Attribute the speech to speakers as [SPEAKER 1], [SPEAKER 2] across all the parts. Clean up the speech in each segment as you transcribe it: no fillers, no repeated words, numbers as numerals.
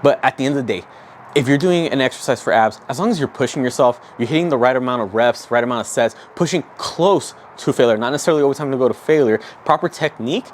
[SPEAKER 1] But at the end of the day, if you're doing an exercise for abs, as long as you're pushing yourself, you're hitting the right amount of reps, right amount of sets, pushing close to failure, not necessarily always having to go to failure, proper technique,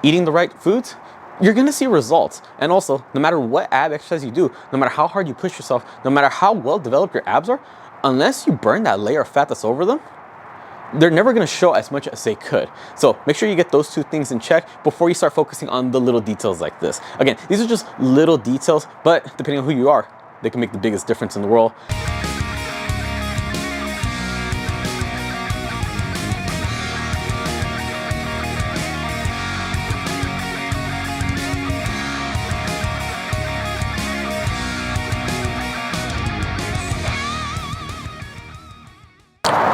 [SPEAKER 1] eating the right foods, you're gonna see results. And also, no matter what ab exercise you do, no matter how hard you push yourself, no matter how well developed your abs are, unless you burn that layer of fat that's over them, they're never gonna show as much as they could. So make sure you get those two things in check before you start focusing on the little details like this. Again, these are just little details, but depending on who you are, they can make the biggest difference in the world.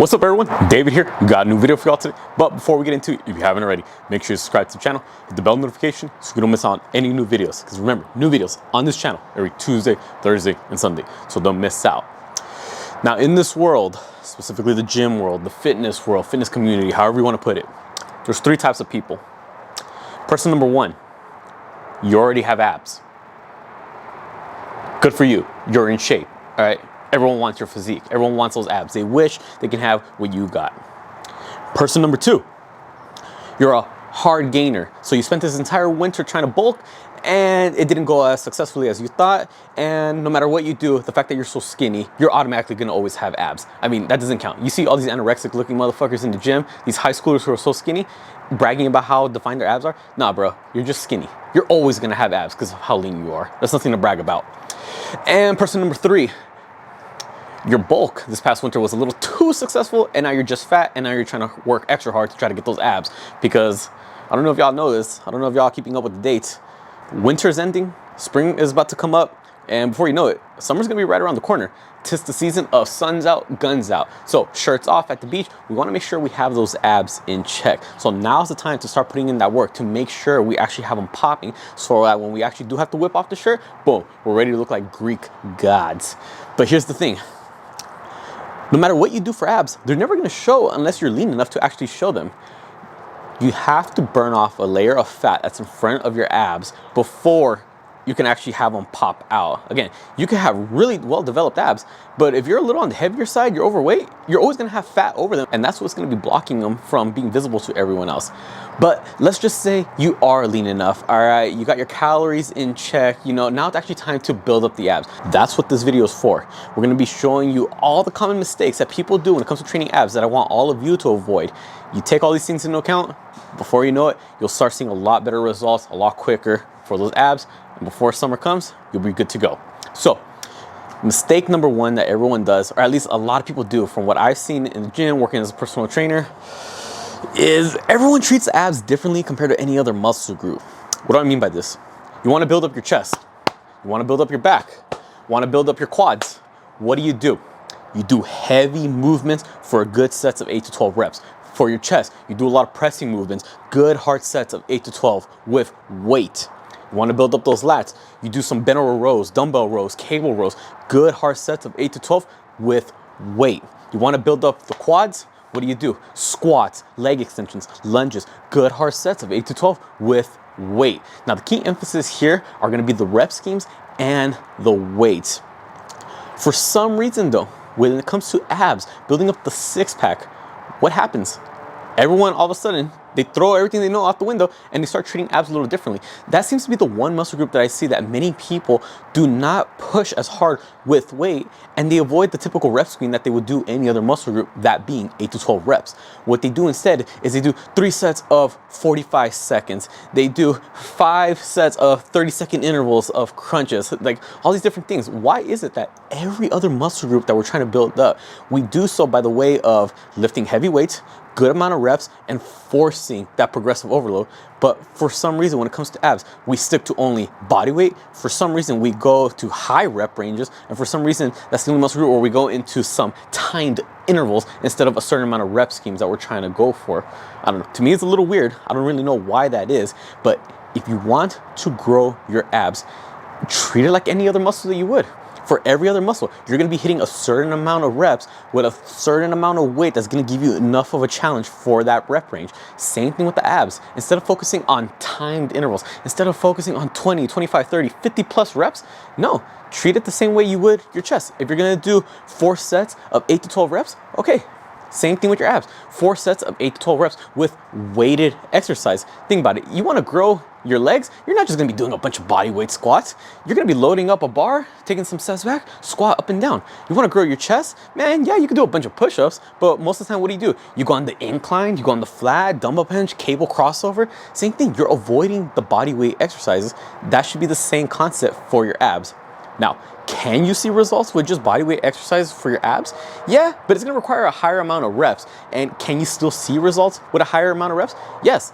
[SPEAKER 1] What's up everyone, David here. Got a new video for y'all today. But before we get into it, if you haven't already, make sure you subscribe to the channel, hit the bell notification so you don't miss out on any new videos. Because remember, new videos on this channel every Tuesday, Thursday, and Sunday. So don't miss out. Now in this world, specifically the gym world, the fitness world, fitness community, however you want to put it, there's three types of people. Person number one, you already have abs. Good for you, you're in shape, all right? Everyone wants your physique. Everyone wants those abs. They wish they can have what you got. Person number two, you're a hard gainer. So you spent this entire winter trying to bulk and it didn't go as successfully as you thought. And no matter what you do, the fact that you're so skinny, you're automatically gonna always have abs. I mean, that doesn't count. You see all these anorexic looking motherfuckers in the gym, these high schoolers who are so skinny, bragging about how defined their abs are. Nah, bro, you're just skinny. You're always gonna have abs because of how lean you are. That's nothing to brag about. And person number three, your bulk this past winter was a little too successful and now you're just fat and now you're trying to work extra hard to try to get those abs because I don't know if y'all know this, I don't know if y'all keeping up with the dates. Winter's ending, spring is about to come up, and before you know it, summer's gonna be right around the corner. 'Tis the season of sun's out, guns out. So shirts off at the beach, we wanna make sure we have those abs in check. So now's the time to start putting in that work to make sure we actually have them popping so that when we actually do have to whip off the shirt, boom, we're ready to look like Greek gods. But here's the thing. No matter what you do for abs, they're never gonna show unless you're lean enough to actually show them. You have to burn off a layer of fat that's in front of your abs before you can actually have them pop out. Again, you can have really well-developed abs, but if you're a little on the heavier side, you're overweight, you're always gonna have fat over them, and that's what's gonna be blocking them from being visible to everyone else. But let's just say you are lean enough, all right? You got your calories in check, you know, now it's actually time to build up the abs. That's what this video is for. We're gonna be showing you all the common mistakes that people do when it comes to training abs that I want all of you to avoid. You take all these things into account, before you know it, you'll start seeing a lot better results, a lot quicker for those abs, and before summer comes, you'll be good to go. So, mistake number one that everyone does, or at least a lot of people do from what I've seen in the gym, working as a personal trainer, is everyone treats abs differently compared to any other muscle group. What do I mean by this? You wanna build up your chest, you wanna build up your back, you wanna build up your quads. What do? You do heavy movements for good sets of 8 to 12 reps. For your chest, you do a lot of pressing movements, good hard sets of 8 to 12 with weight. You wanna build up those lats, you do some bent over rows, dumbbell rows, cable rows, good hard sets of 8 to 12 with weight. You wanna build up the quads, what do? Squats, leg extensions, lunges, good hard sets of 8 to 12 with weight. Now the key emphasis here are gonna be the rep schemes and the weights. For some reason though, when it comes to abs, building up the six pack, what happens? Everyone all of a sudden, they throw everything they know out the window and they start treating abs a little differently. That seems to be the one muscle group that I see that many people do not push as hard with weight, and they avoid the typical rep scheme that they would do any other muscle group, that being 8 to 12 reps. What they do instead is they do 3 sets of 45 seconds. They do 5 sets of 30-second intervals of crunches, like all these different things. Why is it that every other muscle group that we're trying to build up, we do so by the way of lifting heavy weights, good amount of reps, and forcing that progressive overload? But for some reason, when it comes to abs, we stick to only body weight. For some reason, we go to high rep ranges. And for some reason, that's the only muscle group where we go into some timed intervals instead of a certain amount of rep schemes that we're trying to go for. I don't know. To me, it's a little weird. I don't really know why that is. But if you want to grow your abs, treat it like any other muscle that you would. for every other muscle. You're gonna be hitting a certain amount of reps with a certain amount of weight that's gonna give you enough of a challenge for that rep range. Same thing with the abs. Instead of focusing on timed intervals, instead of focusing on 20, 25, 30, 50 plus reps, no, treat it the same way you would your chest. If you're gonna do 4 sets of 8 to 12 reps, okay, same thing with your abs. 4 sets of 8 to 12 reps with weighted exercise. Think about it. You want to grow your legs, you're not just going to be doing a bunch of body weight squats. You're going to be loading up a bar, taking some steps back, squat up and down. You want to grow your chest? Man, yeah, you can do a bunch of push-ups, but most of the time, what do? You go on the incline, you go on the flat, dumbbell bench, cable crossover. Same thing. You're avoiding the body weight exercises. That should be the same concept for your abs. Now, can you see results with just bodyweight exercises for your abs? Yeah, but it's gonna require a higher amount of reps. And can you still see results with a higher amount of reps? Yes.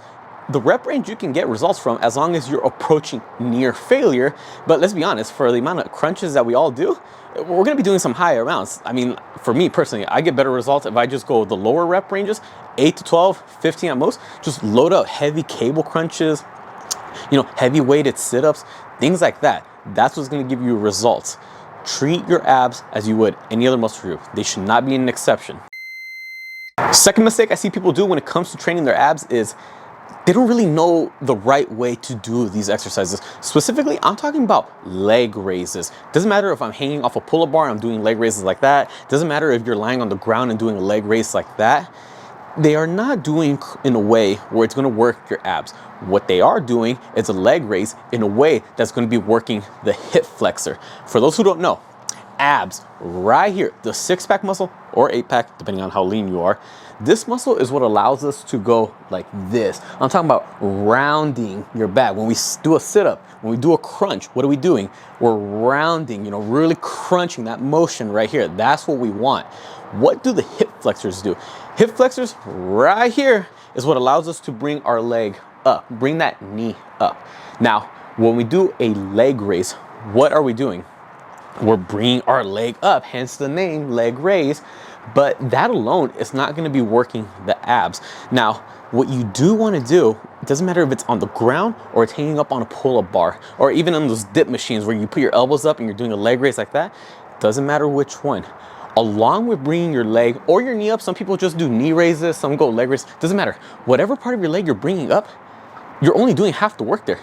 [SPEAKER 1] The rep range you can get results from as long as you're approaching near failure. But let's be honest, for the amount of crunches that we all do, we're gonna be doing some higher amounts. I mean, for me personally, I get better results if I just go the lower rep ranges, 8 to 12, 15 at most, just load up heavy cable crunches, heavy weighted sit-ups, things like that. That's what's gonna give you results. Treat your abs as you would any other muscle group. They should not be an exception. Second mistake I see people do when it comes to training their abs is they don't really know the right way to do these exercises. Specifically, I'm talking about leg raises. Doesn't matter if I'm hanging off a pull-up bar and I'm doing leg raises like that. Doesn't matter if you're lying on the ground and doing a leg raise like that. They are not doing in a way where it's gonna work your abs. What they are doing is a leg raise in a way that's gonna be working the hip flexor. For those who don't know, abs right here, the 6-pack muscle or 8-pack, depending on how lean you are, this muscle is what allows us to go like this. I'm talking about rounding your back. When we do a sit-up, when we do a crunch, what are we doing? We're rounding, really crunching that motion right here. That's what we want. What do the hip flexors do? Hip flexors right here is what allows us to bring our leg up, bring that knee up. Now, when we do a leg raise, what are we doing? We're bringing our leg up, hence the name leg raise, but that alone is not gonna be working the abs. Now, what you do wanna do, it doesn't matter if it's on the ground or it's hanging up on a pull-up bar, or even on those dip machines where you put your elbows up and you're doing a leg raise like that, doesn't matter which one. Along with bringing your leg or your knee up, some people just do knee raises, some go leg raises, doesn't matter. Whatever part of your leg you're bringing up, you're only doing half the work there.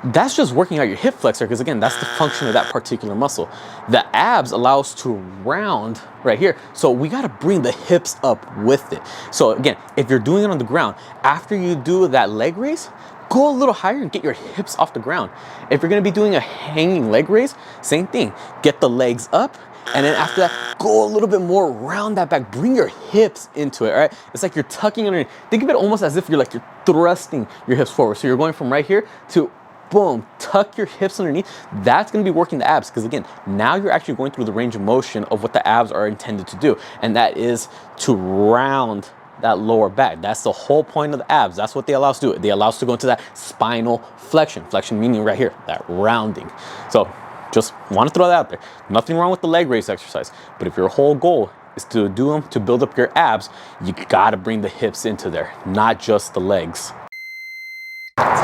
[SPEAKER 1] That's just working out your hip flexor, because again, that's the function of that particular muscle. The abs allow us to round right here. So we gotta bring the hips up with it. So again, if you're doing it on the ground, after you do that leg raise, go a little higher and get your hips off the ground. If you're gonna be doing a hanging leg raise, same thing. Get the legs up, and then after that, go a little bit more around that back. Bring your hips into it, all right? It's like you're tucking underneath. Think of it almost as if you're thrusting your hips forward. So you're going from right here to boom, tuck your hips underneath. That's gonna be working the abs, because again, now you're actually going through the range of motion of what the abs are intended to do. And that is to round that lower back. That's the whole point of the abs. That's what they allow us to do. They allow us to go into that spinal flexion. Flexion meaning right here, that rounding. So just want to throw that out there. Nothing wrong with the leg raise exercise, but if your whole goal is to do them to build up your abs, you gotta bring the hips into there, not just the legs.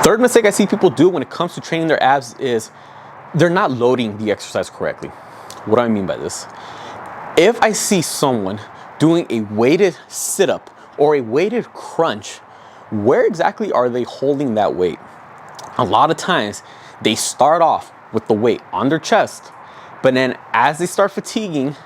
[SPEAKER 1] Third mistake I see people do when it comes to training their abs is they're not loading the exercise correctly. What do I mean by this? If I see someone doing a weighted sit-up or a weighted crunch, where exactly are they holding that weight? A lot of times they start off with the weight on their chest, but then as they start fatiguing,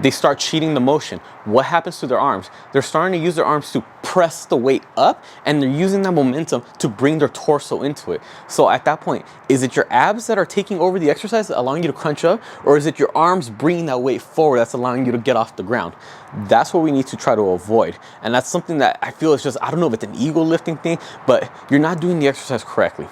[SPEAKER 1] they start cheating the motion. What happens to their arms? They're starting to use their arms to press the weight up, and they're using that momentum to bring their torso into it. So at that point, is it your abs that are taking over the exercise, allowing you to crunch up, or is it your arms bringing that weight forward that's allowing you to get off the ground? That's what we need to try to avoid. And that's something that I feel is just, I don't know if it's an ego lifting thing, but you're not doing the exercise correctly.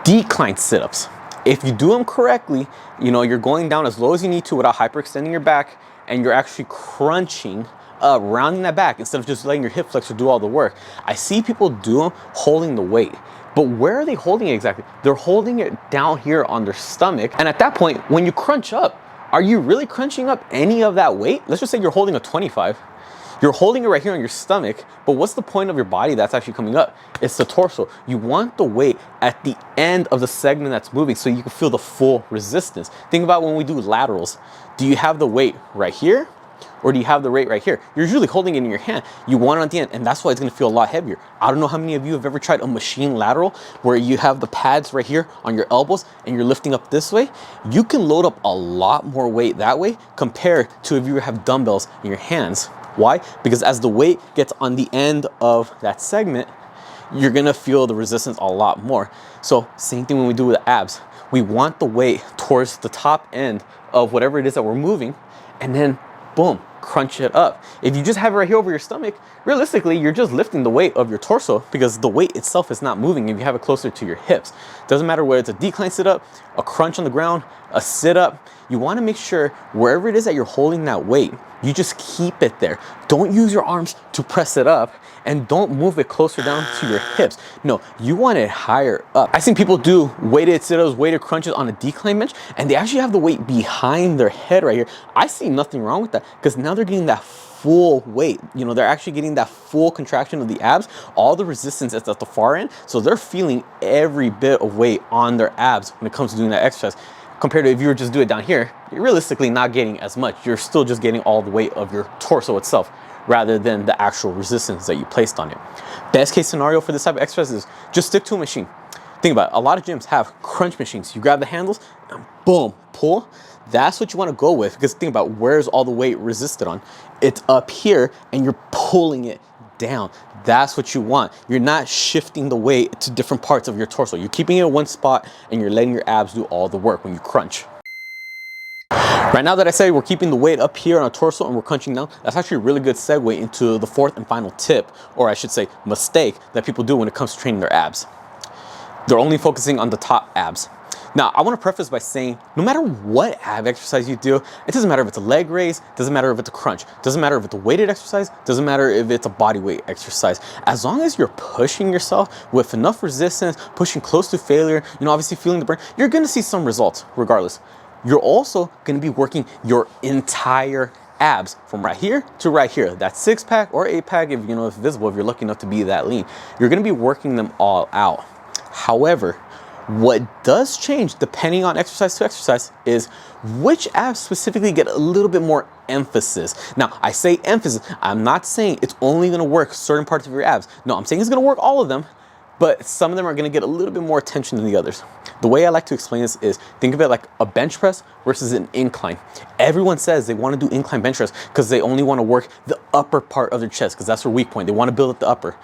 [SPEAKER 1] Decline sit-ups. If you do them correctly, you're going down as low as you need to without hyperextending your back, and you're actually crunching up, rounding that back instead of just letting your hip flexor do all the work. I see people do them holding the weight, but where are they holding it exactly? They're holding it down here on their stomach, and at that point, when you crunch up, are you really crunching up any of that weight? Let's just say you're holding a 25. You're holding it right here on your stomach, but what's the point of your body that's actually coming up? It's the torso. You want the weight at the end of the segment that's moving so you can feel the full resistance. Think about when we do laterals. Do you have the weight right here? Or do you have the weight right here? You're usually holding it in your hand. You want it at the end, and that's why it's gonna feel a lot heavier. I don't know how many of you have ever tried a machine lateral where you have the pads right here on your elbows and you're lifting up this way. You can load up a lot more weight that way compared to if you have dumbbells in your hands. Why? Because as the weight gets on the end of that segment, you're gonna feel the resistance a lot more. So same thing when we do with the abs. We want the weight towards the top end of whatever it is that we're moving, and then boom, crunch it up. If you just have it right here over your stomach, realistically, you're just lifting the weight of your torso because the weight itself is not moving if you have it closer to your hips. Doesn't matter whether it's a decline sit up, a crunch on the ground, a sit up, you wanna make sure wherever it is that you're holding that weight, you just keep it there. Don't use your arms to press it up, and don't move it closer down to your hips. No, you want it higher up. I've seen people do weighted sit-ups, weighted crunches on a decline bench, and they actually have the weight behind their head right here. I see nothing wrong with that because now they're getting that full weight. You know, they're actually getting that full contraction of the abs. All the resistance is at the far end, so they're feeling every bit of weight on their abs when it comes to doing that exercise. Compared to if you were just do it down here, you're realistically not getting as much. You're still just getting all the weight of your torso itself rather than the actual resistance that you placed on it. Best case scenario for this type of exercise is just stick to a machine. Think about it, a lot of gyms have crunch machines. You grab the handles and boom, pull. That's what you want to go with, because think about where's all the weight resisted on. It's up here and you're pulling it down. That's what you want. You're not shifting the weight to different parts of your torso. You're keeping it in one spot and you're letting your abs do all the work when you crunch. Right now that I say we're keeping the weight up here on our torso and we're crunching down, that's actually a really good segue into the fourth and final tip, or I should say mistake, that people do when it comes to training their abs. They're only focusing on the top abs. Now, I want to preface by saying, no matter what ab exercise you do, it doesn't matter if it's a leg raise, doesn't matter if it's a crunch, doesn't matter if it's a weighted exercise, doesn't matter if it's a body weight exercise. As long as you're pushing yourself with enough resistance, pushing close to failure, you know, obviously feeling the burn, you're going to see some results regardless. You're also going to be working your entire abs from right here to right here. That 6-pack or 8-pack, if you know, if visible, if you're lucky enough to be that lean, you're going to be working them all out. However, what does change depending on exercise to exercise is which abs specifically get a little bit more emphasis. Now, I say emphasis, I'm not saying it's only going to work certain parts of your abs. No, I'm saying it's going to work all of them, but some of them are going to get a little bit more attention than the others. The way I like to explain this is, think of it like a bench press versus an incline. Everyone says they want to do incline bench press because they only want to work the upper part of their chest because that's their weak point. They want to build up the upper.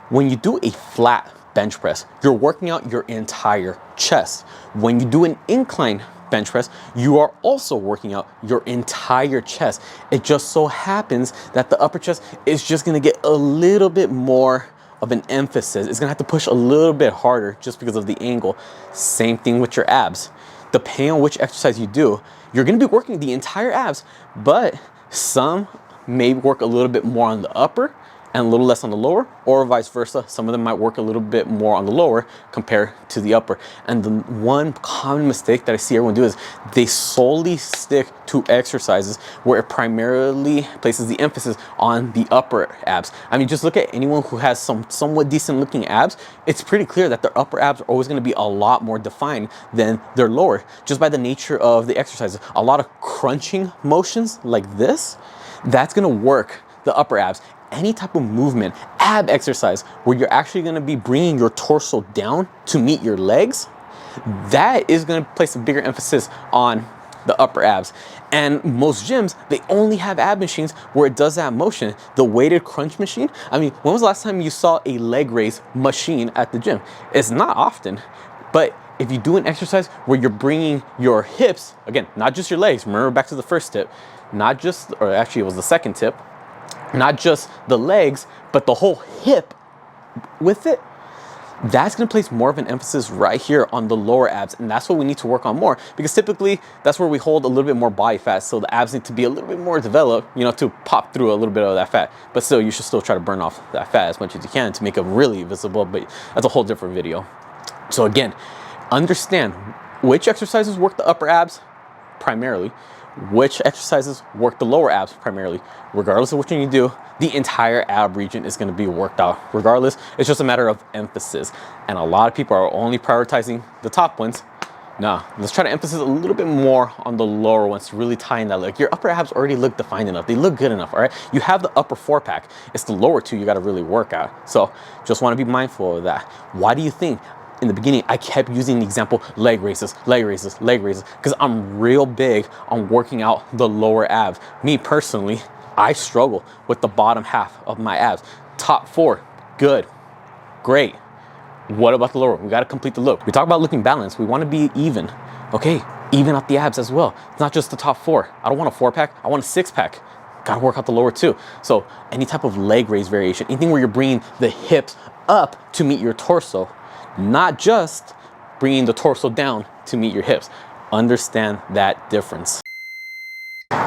[SPEAKER 1] When you do a flat bench press, you're working out your entire chest. When you do an incline bench press, you are also working out your entire chest. It just so happens that the upper chest is just going to get a little bit more of an emphasis. It's gonna have to push a little bit harder just because of the angle. Same thing with your abs. Depending on which exercise you do, you're gonna be working the entire abs, but some may work a little bit more on the upper and a little less on the lower, or vice versa. Some of them might work a little bit more on the lower compared to the upper. And the one common mistake that I see everyone do is they solely stick to exercises where it primarily places the emphasis on the upper abs. I mean, just look at anyone who has some somewhat decent looking abs. It's pretty clear that their upper abs are always going to be a lot more defined than their lower, just by the nature of the exercises. A lot of crunching motions like this, that's going to work the upper abs. Any type of movement, ab exercise, where you're actually gonna be bringing your torso down to meet your legs, that is gonna place a bigger emphasis on the upper abs. And most gyms, they only have ab machines where it does that motion. The weighted crunch machine, I mean, when was the last time you saw a leg raise machine at the gym? It's not often, but if you do an exercise where you're bringing your hips, again, not just your legs, remember back to the first tip, not just, or actually it was the second tip, not just the legs, but the whole hip with it, that's going to place more of an emphasis right here on the lower abs. And that's what we need to work on more, because typically that's where we hold a little bit more body fat. So the abs need to be a little bit more developed, you know, to pop through a little bit of that fat. But still, you should still try to burn off that fat as much as you can to make it really visible. But that's a whole different video. So again, understand which exercises work the upper abs primarily, which exercises work the lower abs primarily. Regardless of which one you do, the entire ab region is going to be worked out. Regardless, it's just a matter of emphasis. And a lot of people are only prioritizing the top ones. Nah, let's try to emphasize a little bit more on the lower ones to really tie in that look. Your upper abs already look defined enough. They look good enough, all right? You have the upper 4-pack. It's the lower 2 you got to really work out. So just want to be mindful of that. Why do you think in the beginning I kept using the example leg raises, leg raises, leg raises? Because I'm real big on working out the lower abs. Me personally, I struggle with the bottom half of my abs. Top 4, good, great. What about the lower? We got to complete the look. We talk about looking balanced. We want to be even. Okay, even up the abs as well. It's not just the top 4. I don't want a 4-pack. I want a 6-pack. Got to work out the lower too. So any type of leg raise variation, anything where you're bringing the hips up to meet your torso, not just bringing the torso down to meet your hips. Understand that difference.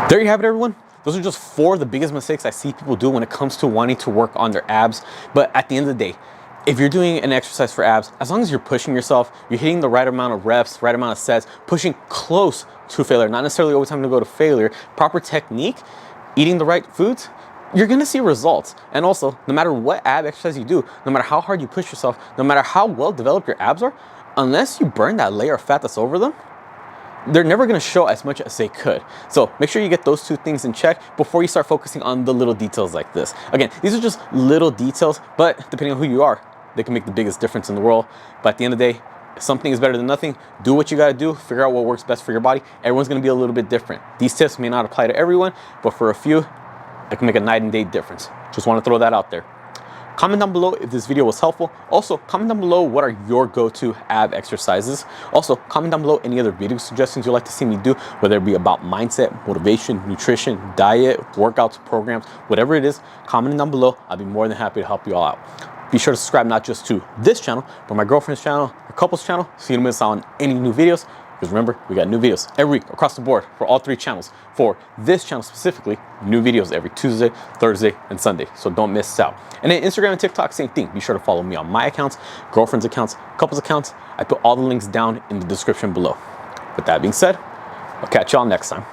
[SPEAKER 1] There you have it, everyone. Those are just 4 of the biggest mistakes I see people do when it comes to wanting to work on their abs. But at the end of the day, if you're doing an exercise for abs, as long as you're pushing yourself, you're hitting the right amount of reps, right amount of sets, pushing close to failure, not necessarily always having to go to failure, proper technique, eating the right foods, you're gonna see results. And also, no matter what ab exercise you do, no matter how hard you push yourself, no matter how well developed your abs are, unless you burn that layer of fat that's over them, they're never gonna show as much as they could. So make sure you get those 2 things in check before you start focusing on the little details like this. Again, these are just little details, but depending on who you are, they can make the biggest difference in the world. But at the end of the day, something is better than nothing. Do what you gotta do, figure out what works best for your body. Everyone's gonna be a little bit different. These tips may not apply to everyone, but for a few, it can make a night and day difference. Just wanna throw that out there. Comment down below if this video was helpful. Also, comment down below what are your go-to ab exercises. Also, comment down below any other video suggestions you'd like to see me do, whether it be about mindset, motivation, nutrition, diet, workouts, programs, whatever it is, comment down below. I'll be more than happy to help you all out. Be sure to subscribe not just to this channel, but my girlfriend's channel, her couple's channel, so you don't miss out on any new videos. Because remember, we got new videos every week across the board for all 3 channels. For this channel specifically, new videos every Tuesday, Thursday, and Sunday. So don't miss out. And then Instagram and TikTok, same thing. Be sure to follow me on my accounts, girlfriend's accounts, couple's accounts. I put all the links down in the description below. With that being said, I'll catch y'all next time.